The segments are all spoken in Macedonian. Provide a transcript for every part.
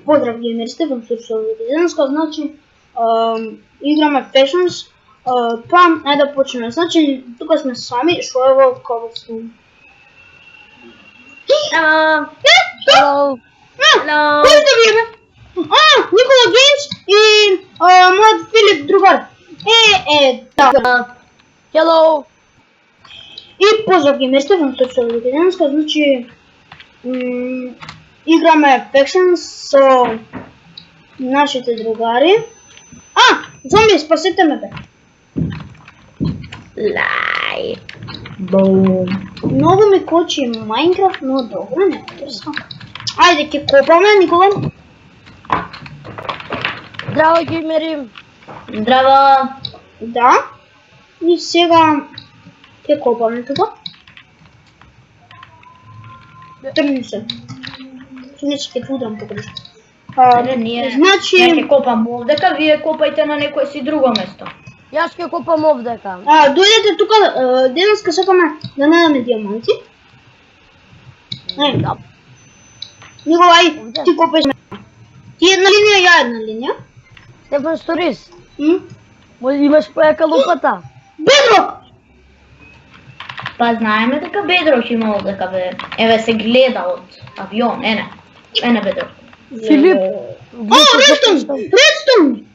поздрав геймери, Стефан слушалите. Денеска, значи, играме Factions, па, ајде да почнеме. Значи, тука сме сами, шо е во Cobblestone. Hello. Hello. Кој сте вие, бе? Никола Геймс и мојот Филип другар. Да. Hello. И поздрав геймери, Стефан слушалите. Денеска, значи, играме Factions со нашите другари. Зомби, спасете ме, бе. Лај. Бум. Многу ми кочи Майнкрафт, но добро, не интересно. Ајде, ќе копаме, Никола. Здраво, геймери. Здраво. Да. И сега ќе копаме тука. Трни се. Не се ќе удрам тука. Значи, ја ќе копам овдека, вие копајте на некое си друго место. Јас ќе копам овдека. дојдете тука, денеска сакаме да најдеме диаманти. Да. Никола, ти копај ме. Ти една линија, ја една линија. Стефан Сторис. Може имаш појака лопата? Бедрок! Па знаеме дека Бедрок има овдека, бе. Еве се гледа од авион, ене Бедрок. Филип. Редстоун!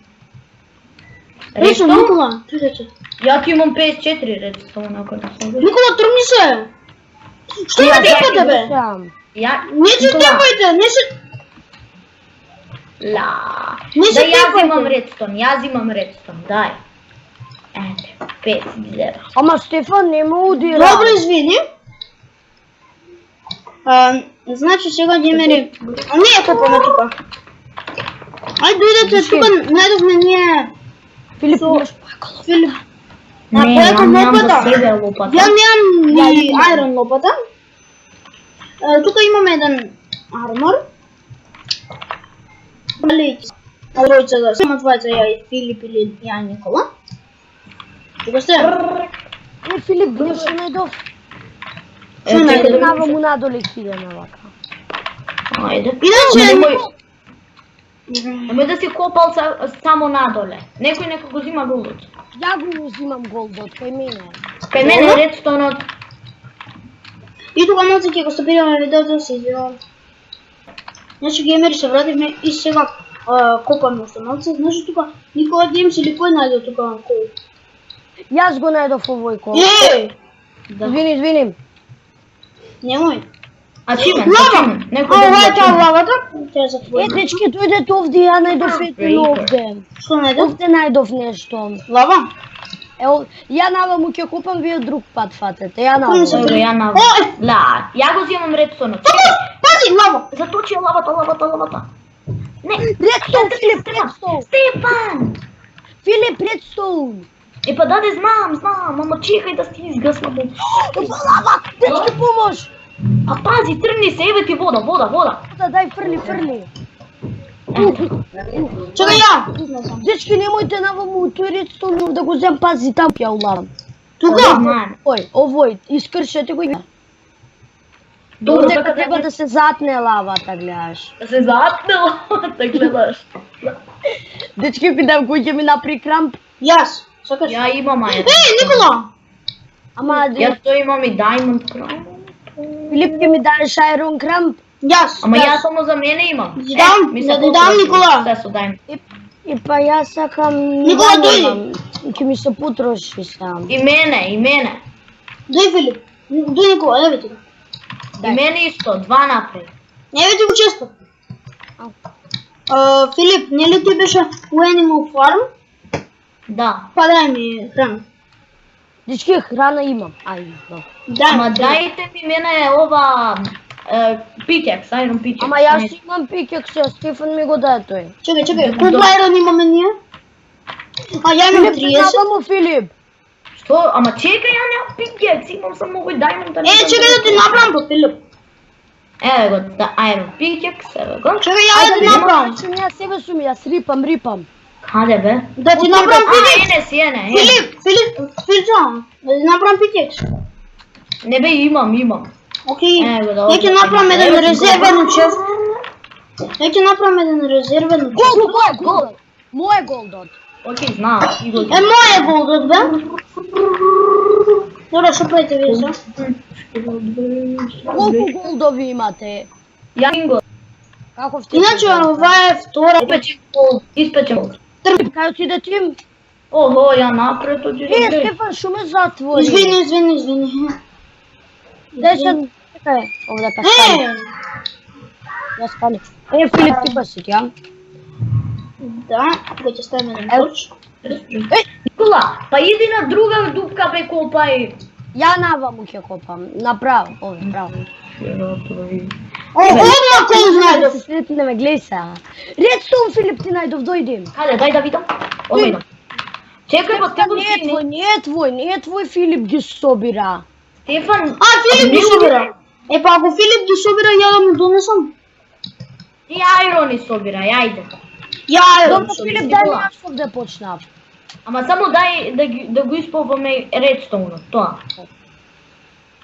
Редстоун, Никола, тргате. Ја ти имам 54 редстоун, ако не се лъжа. Никола, тргни се! Што ме тепате, бе? Не се тепајте, не се... Не се Да, јас имам тепајте. редстоун, дај. Ете, 5000. Ама Стефан не му удира. Добро, извини. Значи сега геймери... Не ја копаме тука. Ајде дојдете тука, најдовме ние... Филип, имаш појака лопата. Филип. Не, појака ја немам лопата. за себе лопата. Ја немам ни айрон лопата. Тука имаме еден армор. Тројца да, само двајца, ја и Филип или ја и Никола. Тука сте? Филип, гледаш што најдов? Што најдов? Нава му надоле кидаме вака. Ајде. Иначе... Немој да си копал само надоле. Некој нека го зима голдот. Ја го узимам голдот, кај мене. Кај мене редстоунот. И тука малце ќе го стопираме видеото, се извинувам. Значи геймери се вративме и сега копаме уште малце. Значи тука Никола Геймс или кој најде тука кој? Јас го најдов овој кол. Извини. Немој. А чимен, Лава! Ова е таа лавата. Ќе ја затворим. Дечки, дојдете овде, ја најдов ето овде. Што најдов? Овде најдов нешто. Лава? Ево, ја нава му ќе купам, вие друг пат фатете. Ја нава. Ја нава. Ја го зимам редстоунот. Пази, лава! Заточи ја лавата. Не, Редстоун, Филип, редстоун. Стефан! Филип, редстоун. Па даде, знам, ама чекај да сти изгасна. Опа, лава, дечки, помош. А пази, тргни се, еве ти вода. Дај, фрли. Чекај ја! Дечки, немојте нава му тој редстоун да го зем, пази, там ја улавам. Тука? Овој, искршете го. Добро, Дека така треба да се затне лавата, гледаш. Да се затне лавата, гледаш. Дечки, питам кој ќе ми напри крамп. Јас. Сакаш? Ја имам ајде. Никола! Ама, Јас тој имам и Diamond Crown. Филип, ќе ми даеш Iron Cramp? Јас. Ама јас само за мене имам. Дам, Ми се дам Никола. Се со Diamond. И па јас сакам... Никола, дојди. Ќе ми се потроши сам. И мене. Дој Филип. Дој Никола, еве ти. И мене исто, 2 напред. Еве ти го често. Филип, нели ти беше у Animal Farm? Да. Па дај ми храна. Дечки, храна имам. Ајде, Дај. Ама дајте ми мене ова пикекс, Iron Pickaxe. Ама јас имам пикекс, Стефан ми го даде тој. Чекај, колку айрон имаме ние? Ја имам 30. Филип, му Филип. Што? Ама чекај, ја немам пикекс, имам само овој Diamond. Чекај да ти направам по Филип. Еве го, Iron Pickaxe, еве го. Чекај, ја да ти направам. Ја себе сум, јас рипам. Каде бе? Да ти направам пикекс. Ене. Филип, да ти направам пикекс. Не бе, имам. Окей, Еве го, ја ќе направам еден резервен чест. Ја ќе направам еден резервен. Гол! Мој голдот. Окей, знам. Мој голдот, бе. Добре, што правите вие сега? Колку голдови имате? Ја един гол. Како сте? Иначе ова е втора. Испечем гол. Кај отиде тим? Ого, ја напред отидам. Стефан, шо ме затвори? Извини. Десен, чекај, овде стани. Ја стани. Филип, ти па си ја? Да, кога ќе ставим еден точ. Никола, па иди на друга дупка бе копај. Ја наваму ќе копам, направо, овде, право. Одма кол најдов. Филип, не ме гледај сега. Редстоун, Филип, ти најдов, дојди. Хаде, дај да видам. Одма идам. Чекај, па Стефан, не е твој, Филип ги собира. Стефан... Филип ги собира. Па ако Филип ги собира, ја да му донесам. И Айрони собира, ајде. Добро, Филип, дај ми јас овде почнав. Ама само дај да го исполваме редстоунот, тоа.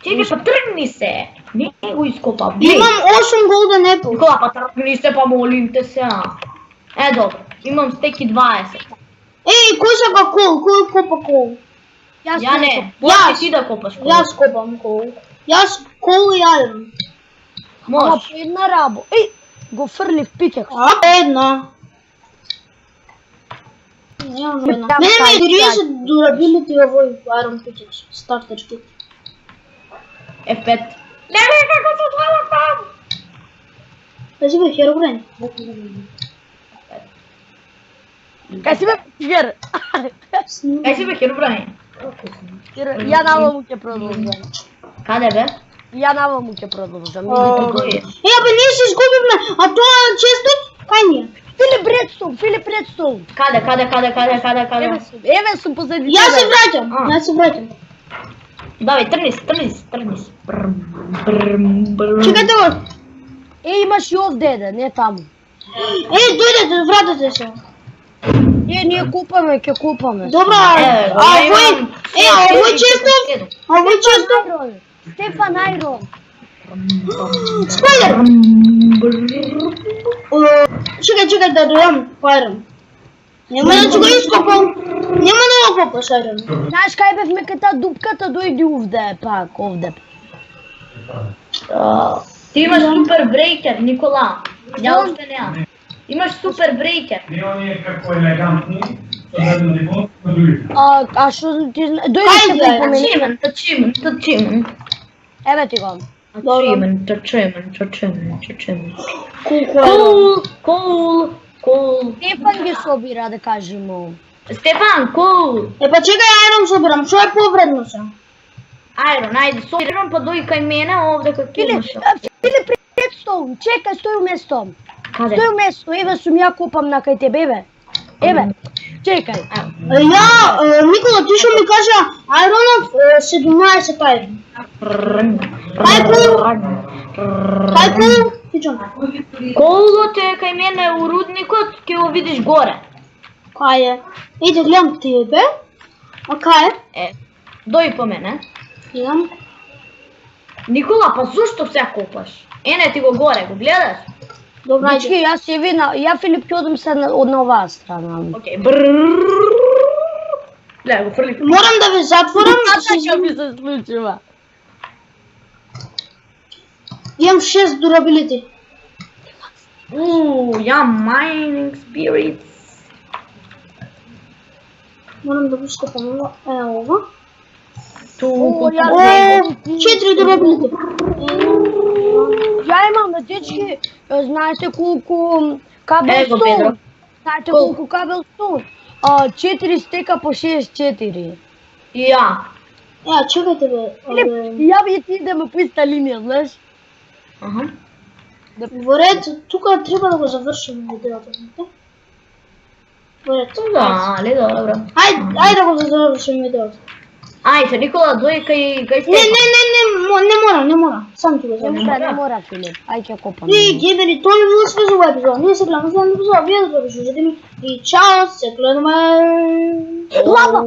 Чекај, па тргни се. Не го ископав. Имам 8 голден епл. Никола, па тргни се, па молим те се. Добро, имам стеки 20. Кој сака кол? Кој копа кол? Ја не, може ти да копаш кол. Јас копам кол. Јас кол и айрон. Ама Може. по една рабо. Го фрли в питек. Една. Немам една. Мене ме 30 дурабилити овој айрон питек. Стартер кит. F5. Не, како се гледа там? Кажи бе, Херобрен. Кај си бе, Фигер? Кај си бе, Херобрен? Ја наваму ќе продолжам. Каде бе? Ја наваму ќе продолжам. Бе, ние се изгубивме, а тоа честот, кај ни е? Филип Редстоун. Каде? Еве сум позади тебе. Јас се враќам. Давај, тргни се. Чекајте го. Имаш и овде еден, не таму. Дојдете, вратете се. Ние купаме, ќе купаме. Добра, овој честот. Стефан Айрон. Спойлер. Чекај да дојам Айрон. Нема да ќе го ископам. Нема да го копаш Айрон. Знаеш кај бевме кај таа дупката, дојди овде пак, овде. Ти имаш супер брейкер, Никола. Ја уште неам. Имаш супер брейкер. Не оние како елегантни, со даден рибон, на другите. А што ти знаеш? Дојди се да помени. Тачимен. Еве ти го. Тачимен. Колку Кол. Стефан ги собира, да кажемо. Стефан, кол. Па чекај Айрон собирам, што е повредно се? Айрон, ајде, собирам па дој кај мене овде како имаш. Филип Редстоун, чекај, стој уместо. Каде? Стој уместо, еве сум ја копам на кај тебе, еве. Чекај. Никола, ти што ми кажа Айронов 17 Айрон. Кај кол? Пичон. Колот е кај мене у рудникот, ќе го видиш горе. Кај е? Иде гледам тебе. А кај е? Дој по мене. Идам. Никола, па зошто се копаш? Ене ти го горе, го гледаш? Добра, Дечки, јас ја вина, ја Филип ќе одам се од на оваа страна. Океј, Гледа, го фрли. Морам да ве затворам. Што ми се случува? Имам 6 дурабилити. Ја mining spirits. Морам да го скопам ова. О, ја 4 дурабилити. Ја имам, дечки, знаете колку Его, кабелстоун? Педро. Знаете колку кабелстоун? 4 стека по 64. И ја. Чекајте бе. Филип, ја би ти идеме по иста линија, знаеш? Аха. Во ред, тука треба да го завршим видеото. Во ред. Дали, добро. Ајде да го завршим видеото. Ајде, Никола, дој кај Не мора. Сам ти го завршим. Не мора, Филип. Ај ќе копам. И гебери, тоа не било све за овој епизод. Ние се гледаме за епизод, вие да слушате ми. И чао, се гледаме. Лава!